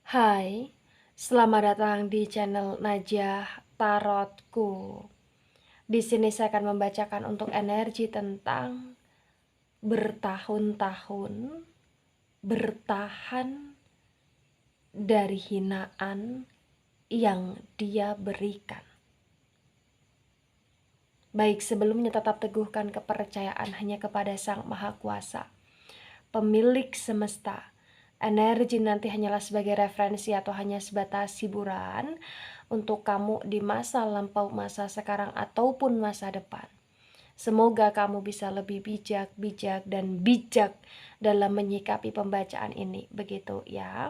Hai, selamat datang di channel Najah Tarotku. Di sini saya akan membacakan untuk energi tentang bertahun-tahun bertahan dari hinaan yang dia berikan. Baik, sebelumnya tetap teguhkan kepercayaan hanya kepada Sang Maha Kuasa, pemilik semesta. Energi nanti hanyalah sebagai referensi atau hanya sebatas hiburan untuk kamu di masa lampau, masa sekarang, ataupun masa depan. Semoga kamu bisa lebih bijak dalam menyikapi pembacaan ini, begitu ya.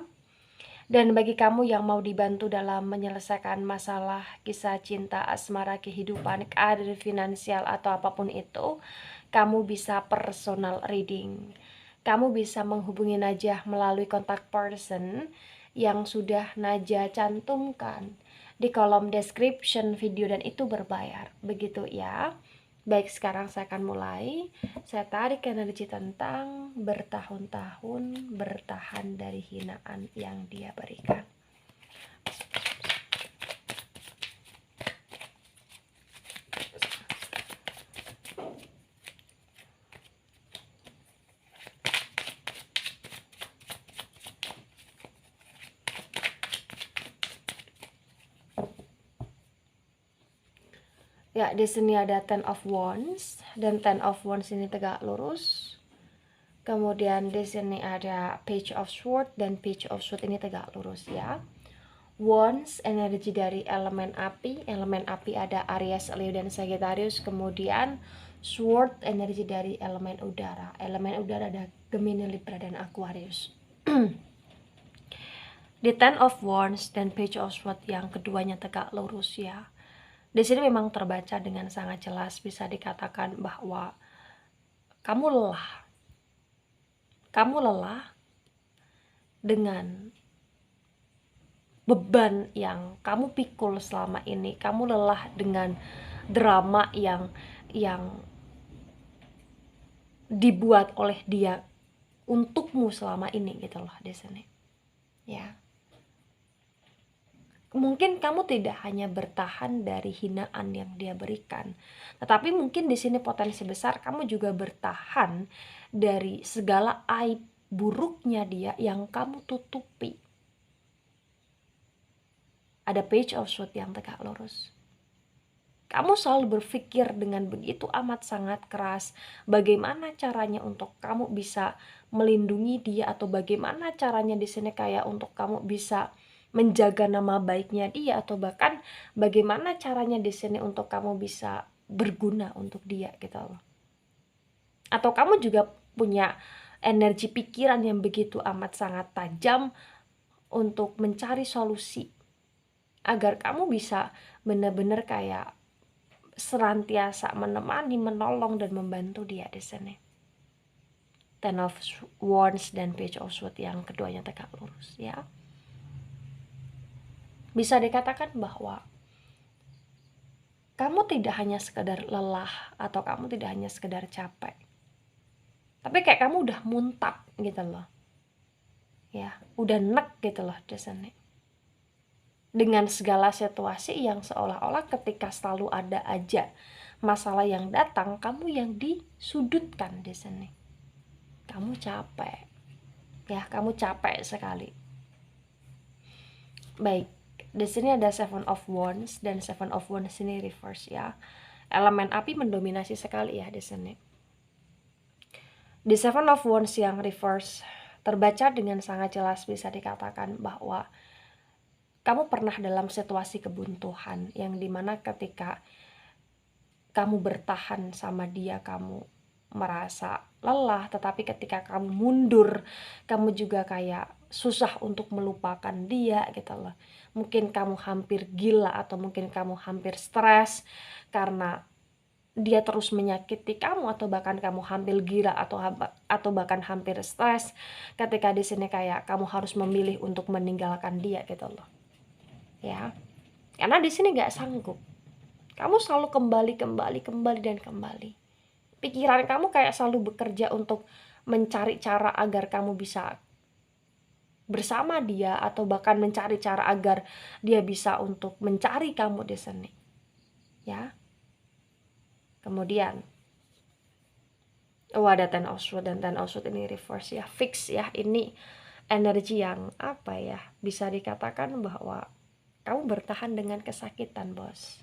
Dan bagi kamu yang mau dibantu dalam menyelesaikan masalah kisah cinta, asmara, kehidupan, karir finansial, atau apapun itu, kamu bisa personal reading. Kamu bisa menghubungi Najah melalui kontak person yang sudah Najah cantumkan di kolom description video, dan itu berbayar, begitu ya. Baik, sekarang saya akan mulai. Saya tarik energi tentang bertahun-tahun bertahan dari hinaan yang dia berikan. Ya, di sini ada Ten of Wands, dan Ten of Wands ini tegak lurus. Kemudian di sini ada Page of Swords, dan Page of Swords ini tegak lurus ya. Wands energi dari elemen api ada Aries, Leo, dan Sagittarius. Kemudian Sword energi dari elemen udara ada Gemini, Libra, dan Aquarius. Di Ten of Wands dan Page of Swords yang keduanya tegak lurus ya. Di sini memang terbaca dengan sangat jelas, bisa dikatakan bahwa kamu lelah. Kamu lelah dengan beban yang kamu pikul selama ini. Kamu lelah dengan drama yang dibuat oleh dia untukmu selama ini gitu loh di sini. Ya. Mungkin kamu tidak hanya bertahan dari hinaan yang dia berikan, tetapi mungkin di sini potensi besar kamu juga bertahan dari segala aib buruknya dia yang kamu tutupi. Ada Page of Swords yang tegak lurus. Kamu selalu berpikir dengan begitu amat sangat keras bagaimana caranya untuk kamu bisa melindungi dia, atau bagaimana caranya di sini kayak untuk kamu bisa menjaga nama baiknya dia, atau bahkan bagaimana caranya di sini untuk kamu bisa berguna untuk dia gitu loh. Atau kamu juga punya energi pikiran yang begitu amat sangat tajam untuk mencari solusi agar kamu bisa benar-benar kayak senantiasa menemani, menolong, dan membantu dia di sini. Ten of Wands dan Page of Swords yang keduanya tegak lurus ya. Bisa dikatakan bahwa kamu tidak hanya sekedar lelah atau kamu tidak hanya sekedar capek, tapi kayak kamu udah muntah gitu loh ya, udah nek gitu loh di sini, dengan segala situasi yang seolah-olah ketika selalu ada aja masalah yang datang, kamu yang disudutkan di sini. Kamu capek ya, kamu capek sekali. Baik, di sini ada Seven of Wands, dan Seven of Wands ini reverse ya. Elemen api mendominasi sekali ya di sini. Di Seven of Wands yang reverse terbaca dengan sangat jelas, bisa dikatakan bahwa kamu pernah dalam situasi kebuntuan yang dimana ketika kamu bertahan sama dia, kamu merasa lelah, tetapi ketika kamu mundur, kamu juga kayak susah untuk melupakan dia gitu loh. Mungkin kamu hampir gila, atau mungkin kamu hampir stres karena dia terus menyakiti kamu, atau bahkan kamu hampir gila atau bahkan hampir stres ketika di sini kayak kamu harus memilih untuk meninggalkan dia gitu loh. Ya. Karena di sini nggak sanggup. Kamu selalu kembali. Pikiran kamu kayak selalu bekerja untuk mencari cara agar kamu bisa bersama dia, atau bahkan mencari cara agar dia bisa untuk mencari kamu di sini, ya. Kemudian ada Ten of Swords, dan Ten of Swords ini reverse ya, fix ya. Ini energi yang apa ya, bisa dikatakan bahwa kamu bertahan dengan kesakitan, bos,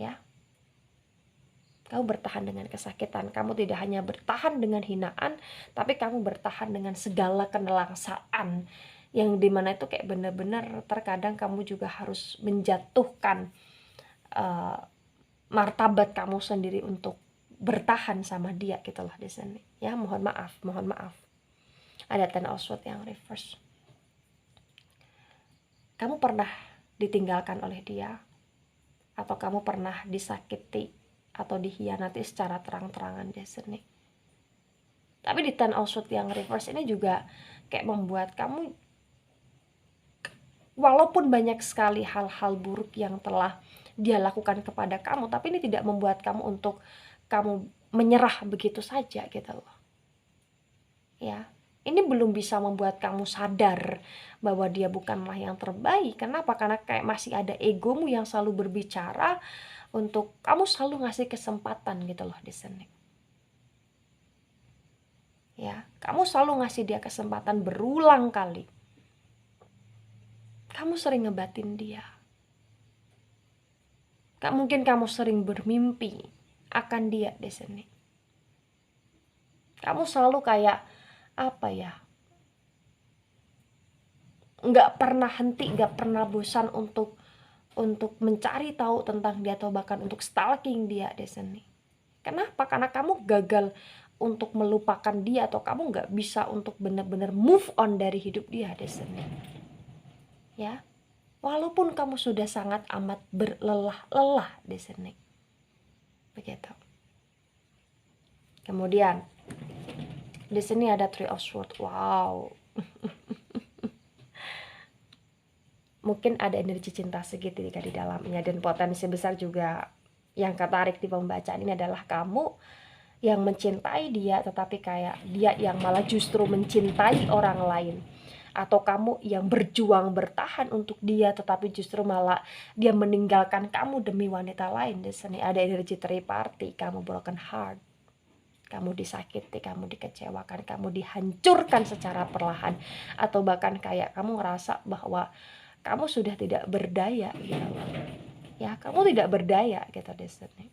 ya. Kamu bertahan dengan kesakitan. Kamu tidak hanya bertahan dengan hinaan, tapi kamu bertahan dengan segala kenelangsaan, yang dimana itu kayak benar-benar terkadang kamu juga harus menjatuhkan martabat kamu sendiri untuk bertahan sama dia gitu loh di sini, ya. Mohon maaf. Ada Ten of Swords yang reverse. Kamu pernah ditinggalkan oleh dia, atau kamu pernah disakiti atau dikhianati secara terang-terangan di sini. Tapi di Ten of Swords yang reverse ini juga kayak membuat kamu, walaupun banyak sekali hal-hal buruk yang telah dia lakukan kepada kamu, tapi ini tidak membuat kamu untuk kamu menyerah begitu saja gitu loh, ya. Ini belum bisa membuat kamu sadar bahwa dia bukanlah yang terbaik. Kenapa? Karena kayak masih ada egomu yang selalu berbicara untuk kamu selalu ngasih kesempatan gitu loh di sini, ya. Kamu selalu ngasih dia kesempatan berulang kali. Kamu sering ngebatin dia. Mungkin kamu sering bermimpi akan dia di sini. Kamu selalu kayak apa ya, nggak pernah henti, nggak pernah bosan untuk mencari tahu tentang dia, atau bahkan untuk stalking dia di sini. Kenapa? Karena kamu gagal untuk melupakan dia, atau kamu nggak bisa untuk benar-benar move on dari hidup dia di sini, ya. Walaupun kamu sudah sangat amat berlelah-lelah di sini, begitu. Kemudian di sini ada Three of Swords. Wow. Mungkin ada energi cinta segitiga di dalamnya, dan potensi besar juga yang ketarik di pembacaan ini adalah kamu yang mencintai dia, tetapi kayak dia yang malah justru mencintai orang lain, atau kamu yang berjuang bertahan untuk dia, tetapi justru malah dia meninggalkan kamu demi wanita lain. Di sini ada energi third party, kamu broken heart. Kamu disakiti, kamu dikecewakan, kamu dihancurkan secara perlahan, atau bahkan kayak kamu ngerasa bahwa kamu sudah tidak berdaya gitu, ya. Kamu tidak berdaya gitu di sini,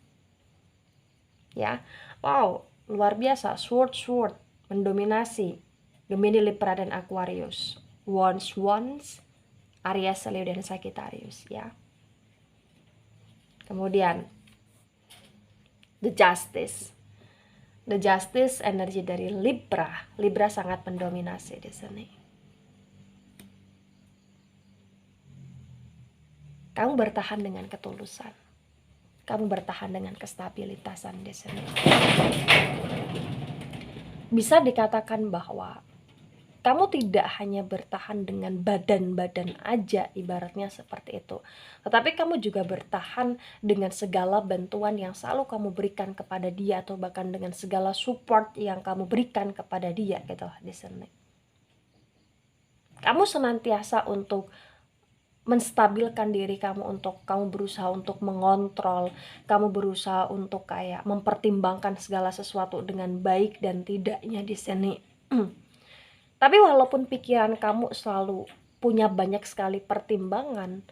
ya. Wow, luar biasa. Sword mendominasi Gemini, Libra, dan Aquarius. Wands, Aries, Leo, dan Sagittarius, ya. Kemudian The Justice, energi dari Libra. Libra sangat mendominasi di sini. Kamu bertahan dengan ketulusan. Kamu bertahan dengan kestabilitasan di sini. Bisa dikatakan bahwa kamu tidak hanya bertahan dengan badan-badan aja, ibaratnya seperti itu, tetapi kamu juga bertahan dengan segala bantuan yang selalu kamu berikan kepada dia, atau bahkan dengan segala support yang kamu berikan kepada dia gitu di sini. Kamu senantiasa untuk menstabilkan diri kamu, untuk kamu berusaha untuk mengontrol, kamu berusaha untuk kayak mempertimbangkan segala sesuatu dengan baik dan tidaknya di sini. Tapi walaupun pikiran kamu selalu punya banyak sekali pertimbangan,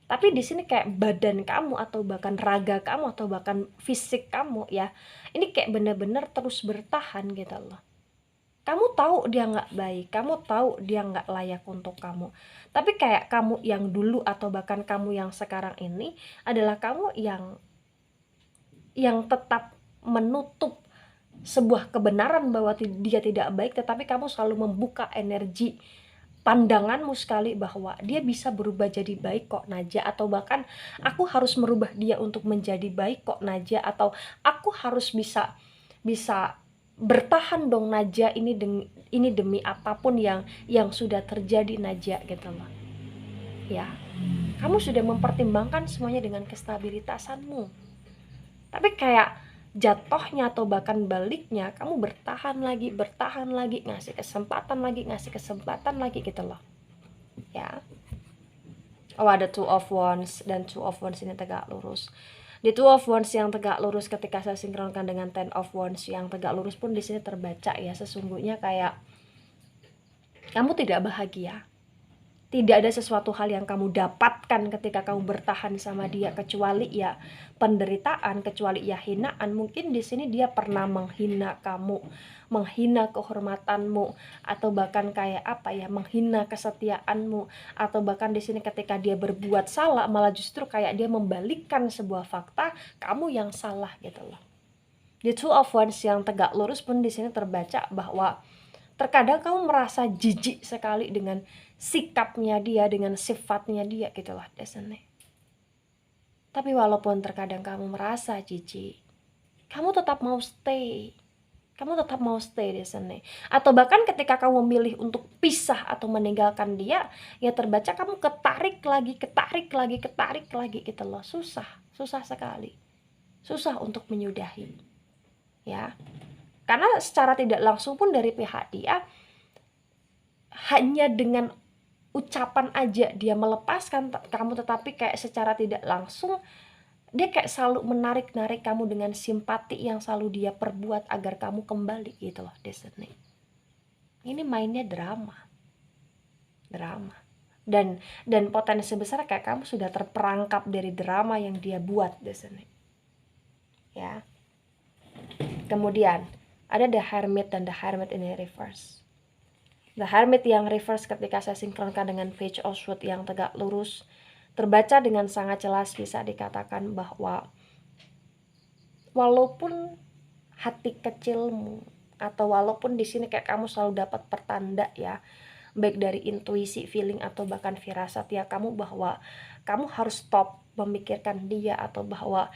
tapi di sini kayak badan kamu, atau bahkan raga kamu, atau bahkan fisik kamu, ya, ini kayak bener-bener terus bertahan gitu loh. Kamu tahu dia nggak baik, kamu tahu dia nggak layak untuk kamu, tapi kayak kamu yang dulu, atau bahkan kamu yang sekarang ini adalah kamu yang tetap menutup sebuah kebenaran bahwa dia tidak baik, tetapi kamu selalu membuka energi pandanganmu sekali bahwa dia bisa berubah jadi baik kok, Naja, atau bahkan aku harus merubah dia untuk menjadi baik kok, Naja, atau aku harus bisa bertahan dong, Naja, ini demi apapun yang sudah terjadi, Naja, gitu loh, ya. Kamu sudah mempertimbangkan semuanya dengan kestabilitasanmu, tapi kayak jatuhnya atau bahkan baliknya kamu bertahan lagi, ngasih kesempatan lagi gitu loh ya. Oh, ada Two of Wands, dan Two of Wands ini tegak lurus. Di Two of Wands yang tegak lurus ketika saya sinkronkan dengan Ten of Wands yang tegak lurus pun di sini terbaca ya, sesungguhnya kayak kamu tidak bahagia. Tidak ada sesuatu hal yang kamu dapatkan ketika kamu bertahan sama dia kecuali ya penderitaan, kecuali ya hinaan. Mungkin di sini dia pernah menghina kamu, menghina kehormatanmu, atau bahkan kayak apa ya, menghina kesetiaanmu, atau bahkan di sini ketika dia berbuat salah malah justru kayak dia membalikkan sebuah fakta kamu yang salah gitu loh. The Two of Wands yang tegak lurus pun di sini terbaca bahwa terkadang kamu merasa jijik sekali dengan sikapnya dia, dengan sifatnya dia gitu loh desane. Tapi walaupun terkadang kamu merasa jijik, kamu tetap mau stay. Kamu tetap mau stay di sana. Atau bahkan ketika kamu memilih untuk pisah atau meninggalkan dia, ya terbaca kamu ketarik lagi gitu loh. Susah sekali. Susah untuk menyudahi. Ya. Karena secara tidak langsung pun dari pihak dia, hanya dengan ucapan aja dia melepaskan kamu, tetapi kayak secara tidak langsung dia kayak selalu menarik kamu dengan simpati yang selalu dia perbuat agar kamu kembali gitu loh Destiny. Ini mainnya drama dan potensi besar kayak kamu sudah terperangkap dari drama yang dia buat Destiny ya. Kemudian ada The Hermit dan The Hermit ini reverse. The Hermit yang reverse ketika saya sinkronkan dengan Page of Swords yang tegak lurus terbaca dengan sangat jelas, bisa dikatakan bahwa walaupun hati kecilmu atau walaupun di sini kayak kamu selalu dapat pertanda ya, baik dari intuisi, feeling atau bahkan firasat ya kamu, bahwa kamu harus stop memikirkan dia atau bahwa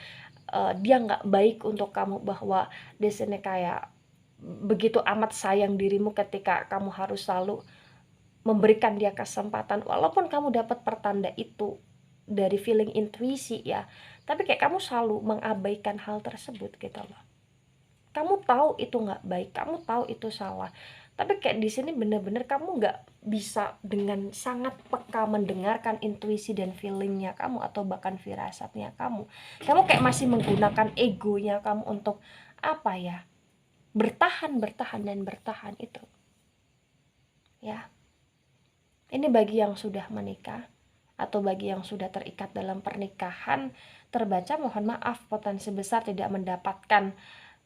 dia nggak baik untuk kamu, bahwa di sini kayak begitu amat sayang dirimu ketika kamu harus selalu memberikan dia kesempatan walaupun kamu dapat pertanda itu dari feeling intuisi ya, tapi kayak kamu selalu mengabaikan hal tersebut gitu loh. Kamu tahu itu nggak baik, kamu tahu itu salah, tapi kayak di sini bener-bener kamu nggak bisa dengan sangat peka mendengarkan intuisi dan feelingnya kamu atau bahkan firasatnya kamu kayak masih menggunakan egonya kamu untuk apa ya, bertahan itu ya. Ini bagi yang sudah menikah atau bagi yang sudah terikat dalam pernikahan, terbaca mohon maaf potensi besar tidak mendapatkan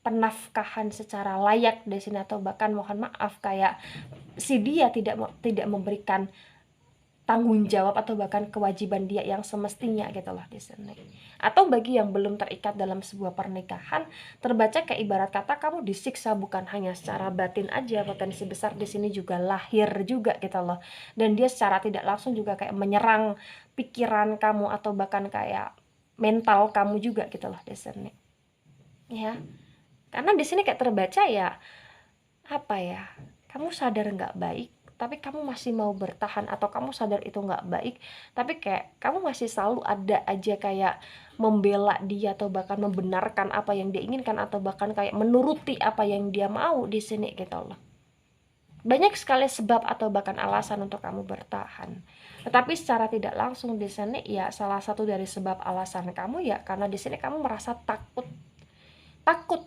penafkahan secara layak di sini, atau bahkan mohon maaf kayak si dia tidak memberikan tanggung jawab atau bahkan kewajiban dia yang semestinya gitu loh di sini. Atau bagi yang belum terikat dalam sebuah pernikahan, terbaca kayak ibarat kata kamu disiksa bukan hanya secara batin aja, potensi besar di sini juga lahir juga gitu loh. Dan dia secara tidak langsung juga kayak menyerang pikiran kamu atau bahkan kayak mental kamu juga gitu loh di sini. Ya. Karena di sini kayak terbaca ya apa ya? Kamu sadar nggak baik, tapi kamu masih mau bertahan, atau kamu sadar itu nggak baik tapi kayak kamu masih selalu ada aja kayak membela dia atau bahkan membenarkan apa yang dia inginkan atau bahkan kayak menuruti apa yang dia mau di sini gitu loh. Banyak sekali sebab atau bahkan alasan untuk kamu bertahan, tetapi secara tidak langsung di sini ya salah satu dari sebab alasan kamu ya karena di sini kamu merasa takut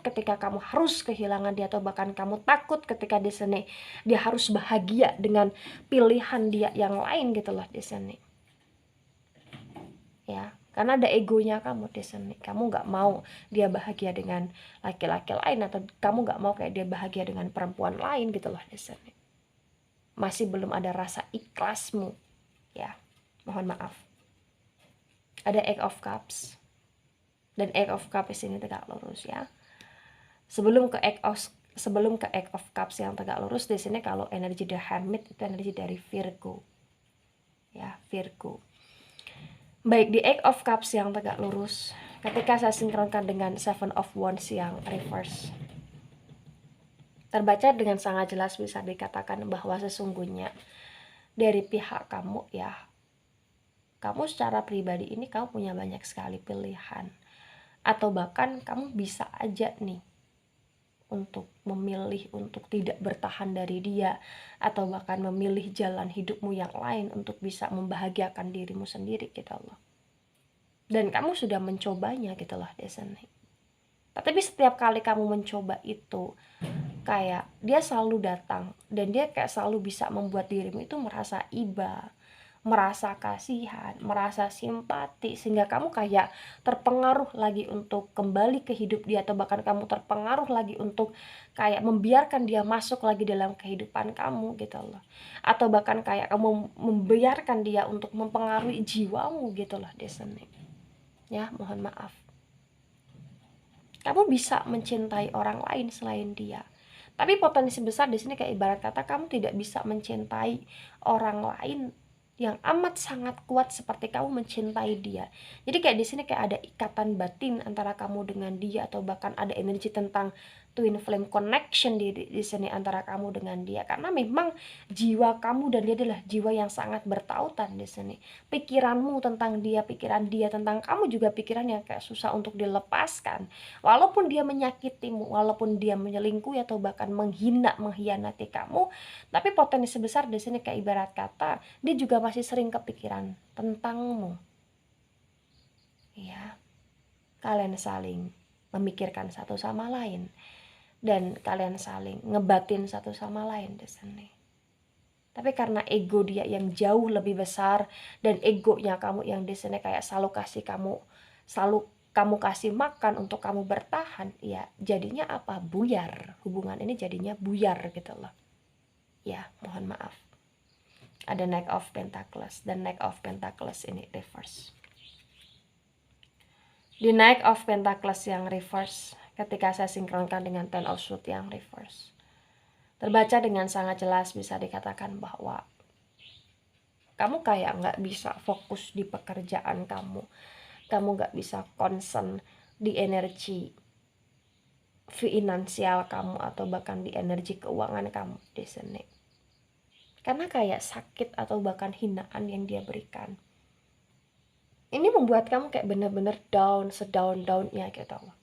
ketika kamu harus kehilangan dia, atau bahkan kamu takut ketika di sini dia harus bahagia dengan pilihan dia yang lain gitu loh di sini. Ya, karena ada egonya kamu di sini. Kamu nggak mau dia bahagia dengan laki-laki lain, atau kamu nggak mau kayak dia bahagia dengan perempuan lain gitu loh di sini. Masih belum ada rasa ikhlasmu. Ya, mohon maaf. Ada Eight of Cups. Dan Eight of Cups ini tegak lurus ya. Sebelum ke Eight of Cups yang tegak lurus di sini, kalau energi The Hermit itu energi dari Virgo. Ya, Virgo. Baik, di Eight of Cups yang tegak lurus, ketika saya sinkronkan dengan Seven of Wands yang reverse, terbaca dengan sangat jelas, bisa dikatakan bahwa sesungguhnya dari pihak kamu ya, kamu secara pribadi ini kamu punya banyak sekali pilihan. Atau bahkan kamu bisa aja nih untuk memilih untuk tidak bertahan dari dia, atau bahkan memilih jalan hidupmu yang lain untuk bisa membahagiakan dirimu sendiri gitu loh. Dan kamu sudah mencobanya gitu loh Destiny. Tapi setiap kali kamu mencoba itu, kayak dia selalu datang dan dia kayak selalu bisa membuat dirimu itu merasa iba, merasa kasihan, merasa simpati, sehingga kamu kayak terpengaruh lagi untuk kembali ke hidup dia, atau bahkan kamu terpengaruh lagi untuk kayak membiarkan dia masuk lagi dalam kehidupan kamu gitu loh. Atau bahkan kayak kamu membiarkan dia untuk mempengaruhi jiwamu gitu loh Destiny. Ya, mohon maaf. Kamu bisa mencintai orang lain selain dia. Tapi potensi besar di sini kayak ibarat kata kamu tidak bisa mencintai orang lain yang amat sangat kuat seperti kamu mencintai dia. Jadi kayak di sini kayak ada ikatan batin antara kamu dengan dia, atau bahkan ada energi tentang twin flame connection di sini antara kamu dengan dia, karena memang jiwa kamu dan dia adalah jiwa yang sangat bertautan di sini. Pikiranmu tentang dia, pikiran dia tentang kamu juga pikiran yang kayak susah untuk dilepaskan. Walaupun dia menyakitimu, walaupun dia menyelingkuhi atau bahkan menghina, mengkhianati kamu, tapi potensi besar di sini kayak ibarat kata dia juga masih sering kepikiran tentangmu. Ya, kalian saling memikirkan satu sama lain dan kalian saling ngebatin satu sama lain di sini. Tapi karena ego dia yang jauh lebih besar dan egonya kamu yang di sini kayak selalu kamu kasih makan untuk kamu bertahan, ya jadinya apa? Buyar. Hubungan ini jadinya buyar gitu loh. Ya, mohon maaf. Ada Knight of Pentacles dan Knight of Pentacles ini reverse. Di Knight of Pentacles yang reverse, ketika saya sinkronkan dengan Ten of Swords yang reverse, terbaca dengan sangat jelas, bisa dikatakan bahwa kamu kayak nggak bisa fokus di pekerjaan kamu nggak bisa concern di energi finansial kamu, atau bahkan di energi keuangan kamu di sini, karena kayak sakit atau bahkan hinaan yang dia berikan. Ini membuat kamu kayak bener-bener down, sedown-downnya gitu loh.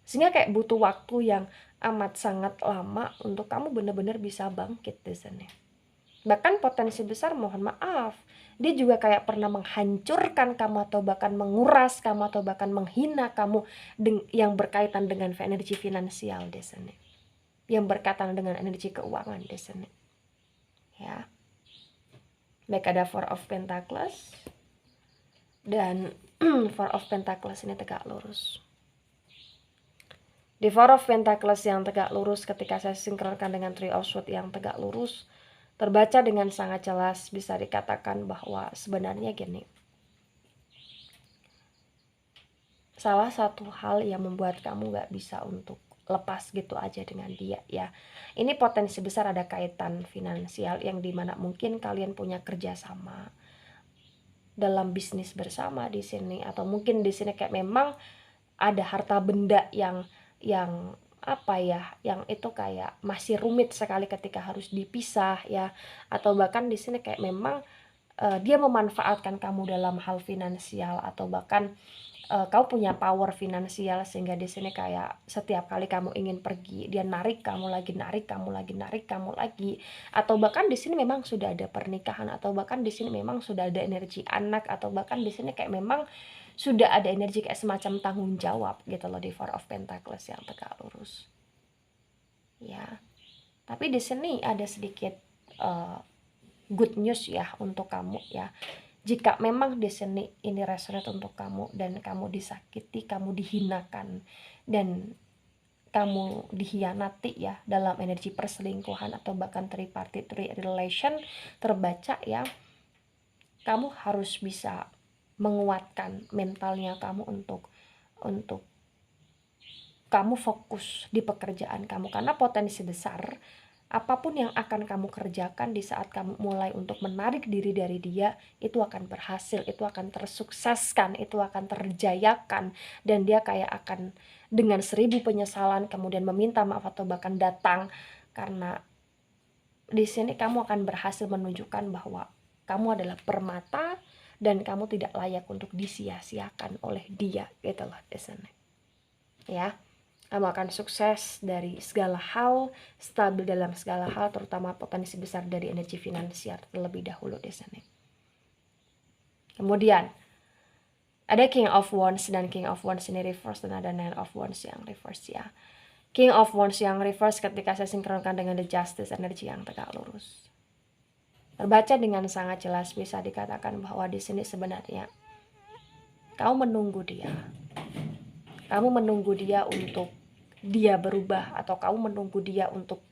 Sehingga kayak butuh waktu yang amat sangat lama untuk kamu bener-bener bisa bangkit di sini. Bahkan potensi besar, mohon maaf, dia juga kayak pernah menghancurkan kamu, atau bahkan menguras kamu, atau bahkan menghina kamu yang berkaitan dengan energi finansial di sini, yang berkaitan dengan energi keuangan di sini. Ya. Baik, ada Four of Pentacles dan Four of Pentacles ini tegak lurus. Di Four of Pentacles yang tegak lurus, ketika saya sinkronkan dengan Three of Swords yang tegak lurus, terbaca dengan sangat jelas, bisa dikatakan bahwa sebenarnya gini, salah satu hal yang membuat kamu gak bisa untuk lepas gitu aja dengan dia ya, ini potensi besar ada kaitan finansial, yang dimana mungkin kalian punya kerjasama dalam bisnis bersama di sini, atau mungkin di sini kayak memang ada harta benda yang apa ya, yang itu kayak masih rumit sekali ketika harus dipisah ya, atau bahkan di sini kayak memang dia memanfaatkan kamu dalam hal finansial, atau bahkan kau punya power finansial, sehingga di sini kayak setiap kali kamu ingin pergi dia narik kamu lagi, narik kamu lagi, narik kamu lagi. Atau bahkan di sini memang sudah ada pernikahan, atau bahkan di sini memang sudah ada energi anak, atau bahkan di sini kayak memang sudah ada energi kayak semacam tanggung jawab gitu loh di Four of Pentacles yang tegak lurus. Ya. Tapi di sini ada sedikit good news ya untuk kamu ya. Jika memang di sini ini resonate untuk kamu dan kamu disakiti, kamu dihinakan, dan kamu dikhianati ya dalam energi perselingkuhan atau bahkan tripartite relation, terbaca ya, kamu harus bisa menguatkan mentalnya kamu untuk kamu fokus di pekerjaan kamu, karena potensi besar apapun yang akan kamu kerjakan di saat kamu mulai untuk menarik diri dari dia, itu akan berhasil, itu akan tersukseskan, itu akan terjayakan, dan dia kayak akan dengan 1000 penyesalan kemudian meminta maaf atau bahkan datang, karena di sini kamu akan berhasil menunjukkan bahwa kamu adalah permata dan kamu tidak layak untuk disia-siakan oleh dia gitu loh di sini. Ya, kamu akan sukses dari segala hal, stabil dalam segala hal, terutama potensi besar dari energi finansial terlebih dahulu di sini. Kemudian ada King of Wands, dan King of Wands ini reverse, dan ada Nine of Wands yang reverse ya. King of Wands yang reverse ketika saya sinkronkan dengan The Justice, energi yang tegak lurus. Terbaca dengan sangat jelas, bisa dikatakan bahwa di sini sebenarnya kamu menunggu dia. Kamu menunggu dia untuk dia berubah, atau kamu menunggu dia untuk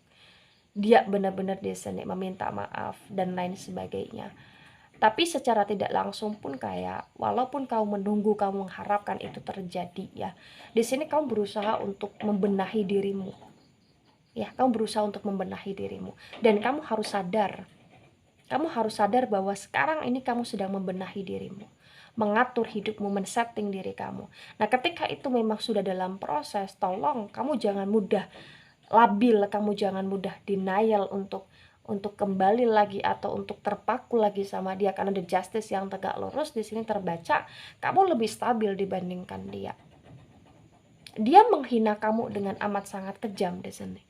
dia benar-benar di sini meminta maaf dan lain sebagainya. Tapi secara tidak langsung pun kayak walaupun kamu menunggu, kamu mengharapkan itu terjadi ya. Di sini kamu berusaha untuk membenahi dirimu. Ya, kamu berusaha untuk membenahi dirimu, dan kamu harus sadar. Kamu harus sadar bahwa sekarang ini kamu sedang membenahi dirimu, mengatur hidupmu, men-setting diri kamu. Nah, ketika itu memang sudah dalam proses, tolong kamu jangan mudah labil, kamu jangan mudah denial untuk kembali lagi atau untuk terpaku lagi sama dia, karena The Justice yang tegak lurus di sini terbaca kamu lebih stabil dibandingkan dia. Dia menghina kamu dengan amat sangat kejam di sini.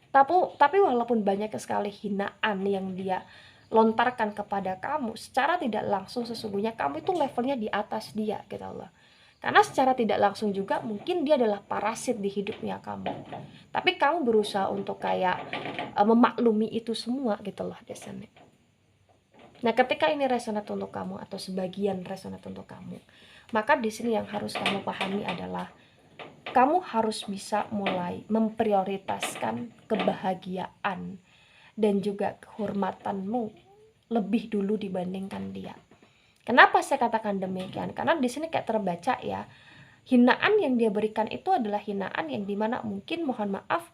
Tapi walaupun banyak sekali hinaan yang dia lontarkan kepada kamu, secara tidak langsung sesungguhnya kamu itu levelnya di atas dia gitu loh. Karena secara tidak langsung juga mungkin dia adalah parasit di hidupnya kamu. Tapi kamu berusaha untuk kayak memaklumi itu semua gitu loh di sini. Nah, ketika ini resonate untuk kamu atau sebagian resonate untuk kamu, maka di sini yang harus kamu pahami adalah kamu harus bisa mulai memprioritaskan kebahagiaan dan juga kehormatanmu lebih dulu dibandingkan dia. Kenapa saya katakan demikian? Karena di sini kayak terbaca ya, hinaan yang dia berikan itu adalah hinaan yang dimana mungkin, mohon maaf,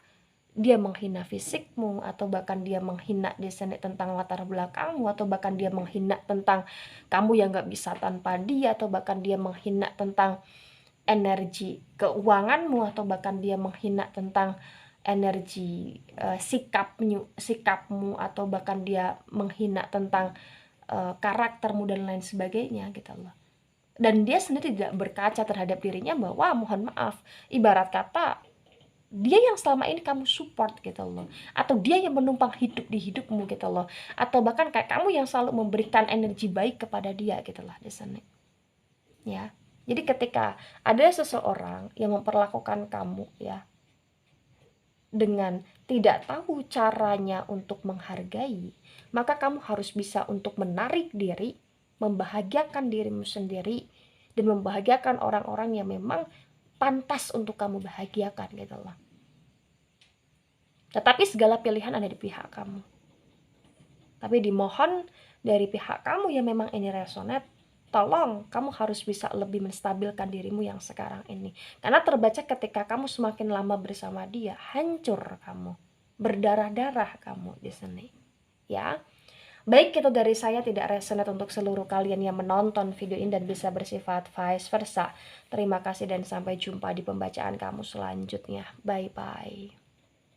dia menghina fisikmu, atau bahkan dia menghina di sini tentang latar belakangmu, atau bahkan dia menghina tentang kamu yang gak bisa tanpa dia, atau bahkan dia menghina tentang energi keuanganmu, atau bahkan dia menghina tentang energi sikapmu, atau bahkan dia menghina tentang karaktermu dan lain sebagainya gitu loh. Dan dia sendiri tidak berkaca terhadap dirinya bahwa, mohon maaf, ibarat kata dia yang selama ini kamu support gitu loh, atau dia yang menumpang hidup di hidupmu gitu loh, atau bahkan kayak kamu yang selalu memberikan energi baik kepada dia gitu lah di sana ya. Jadi ketika ada seseorang yang memperlakukan kamu ya dengan tidak tahu caranya untuk menghargai, maka kamu harus bisa untuk menarik diri, membahagiakan dirimu sendiri, dan membahagiakan orang-orang yang memang pantas untuk kamu bahagiakan gitu loh. Tetapi segala pilihan ada di pihak kamu. Tapi dimohon dari pihak kamu yang memang ini resonate, tolong kamu harus bisa lebih menstabilkan dirimu yang sekarang ini. Karena terbaca ketika kamu semakin lama bersama dia, hancur kamu, berdarah-darah kamu di sini. Ya. Baik, itu dari saya, tidak resonate untuk seluruh kalian yang menonton video ini dan bisa bersifat vice versa. Terima kasih dan sampai jumpa di pembacaan kamu selanjutnya. Bye-bye.